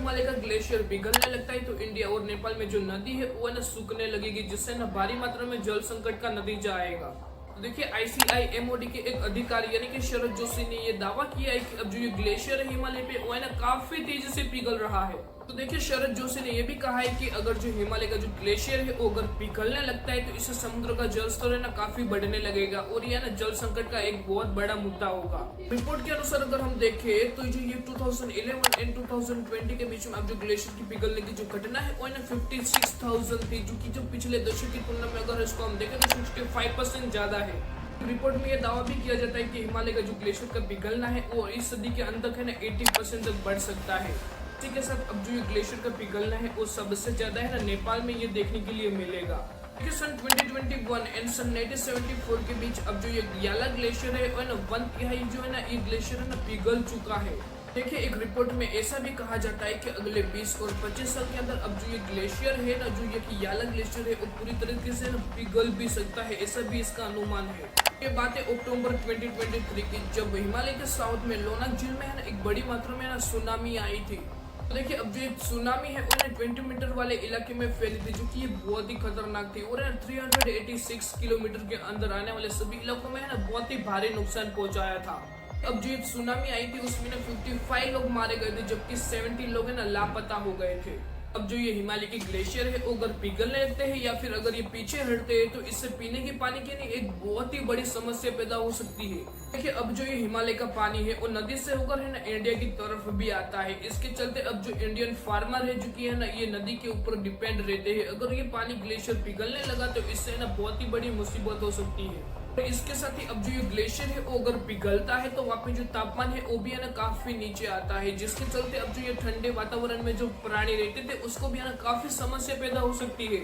हिमालय का ग्लेशियर पिघलने लगता है तो इंडिया और नेपाल में जो नदी है वो ना सूखने लगेगी, जिससे ना भारी मात्रा में जल संकट का नतीजा आएगा। तो देखिए ICIMOD के एक अधिकारी यानी कि शरद जोशी ने ये दावा किया है कि अब जो ये ग्लेशियर है हिमालय पे वो है ना काफी तेजी से पिघल रहा है। तो देखिए शरद जोशी ने यह भी कहा है कि अगर जो हिमालय का जो ग्लेशियर है वो अगर पिघलने लगता है तो इससे समुद्र का जल स्तर है ना काफी बढ़ने लगेगा और यह ना जल संकट का एक बहुत बड़ा मुद्दा होगा। रिपोर्ट के अनुसार अगर हम देखें तो जो ये 2011 एंड 2020 के बीच में अब जो ग्लेशियर की पिघलने की जो घटना है वो ना 56,000 थी, जो कि जो पिछले दशक की तुलना में अगर इसको हम देखें तो 65% ज्यादा है। रिपोर्ट में यह दावा भी किया जाता है कि हिमालय का जो ग्लेशियर का पिघलना है वो इस सदी के अंत तक है ना 80% तक बढ़ सकता है। इसी के साथ अब जो ये ग्लेशियर का पिघलना है वो सबसे ज्यादा है ना नेपाल में ये देखने के लिए मिलेगा। क्योंकि सन 2021 एंड सन 1974 के बीच अब जो ये याला ग्लेशियर है वो ना 1/3 जो है ना ये ग्लेशियर है ना पिघल चुका है। देखिए एक रिपोर्ट में ऐसा भी कहा जाता है कि अगले 20 और 25 साल के अंदर अब जो ये ग्लेशियर है ना, जो ये याला ग्लेशियर है वो पूरी तरीके से ना पिघल भी सकता है, ऐसा भी इसका अनुमान है। ये बात है अक्टूबर 2023 की, जब हिमालय के साउथ में लोनाक झील में है ना एक बड़ी मात्रा में ना सुनामी आई थी। तो देखिए अब जो एक सुनामी है वो ना 20 मीटर वाले इलाके में फैली थी, जो कि ये बहुत ही खतरनाक थी और 386 किलोमीटर के अंदर आने वाले सभी इलाकों में है ना बहुत ही भारी नुकसान पहुंचाया था। अब जो एक सुनामी आई थी उसमें ना 55 लोग मारे गए थे, जबकि 70 लोग है ना लापता हो गए थे। अब जो ये हिमालय के ग्लेशियर है वो अगर पिघलने लगते हैं या फिर अगर ये पीछे हटते हैं तो इससे पीने की पानी के लिए एक बहुत ही बड़ी समस्या पैदा हो सकती है। देखिए अब जो ये हिमालय का पानी है वो नदी से होकर है ना इंडिया की तरफ भी आता है। इसके चलते अब जो इंडियन फार्मर है जो कि है ना ये नदी के ऊपर डिपेंड रहते हैं, अगर ये पानी ग्लेशियर पिघलने लगा तो इससे है ना बहुत ही बड़ी मुसीबत हो सकती है। तो इसके साथ ही अब जो ये ग्लेशियर है वो अगर पिघलता है तो वहाँ पे जो तापमान है वो भी है ना काफी नीचे आता है, जिसके चलते अब जो ये ठंडे वातावरण में जो प्राणी रहते थे उसको भी है ना काफी समस्या पैदा हो सकती है।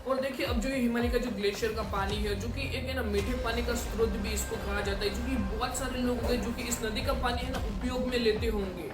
और देखिए अब जो ये हिमालय का जो ग्लेशियर का पानी है जो कि एक है ना मीठे पानी का स्रोत भी इसको कहा जाता है, जो कि बहुत सारे लोग हैं जो कि इस नदी का पानी है ना उपयोग में लेते होंगे।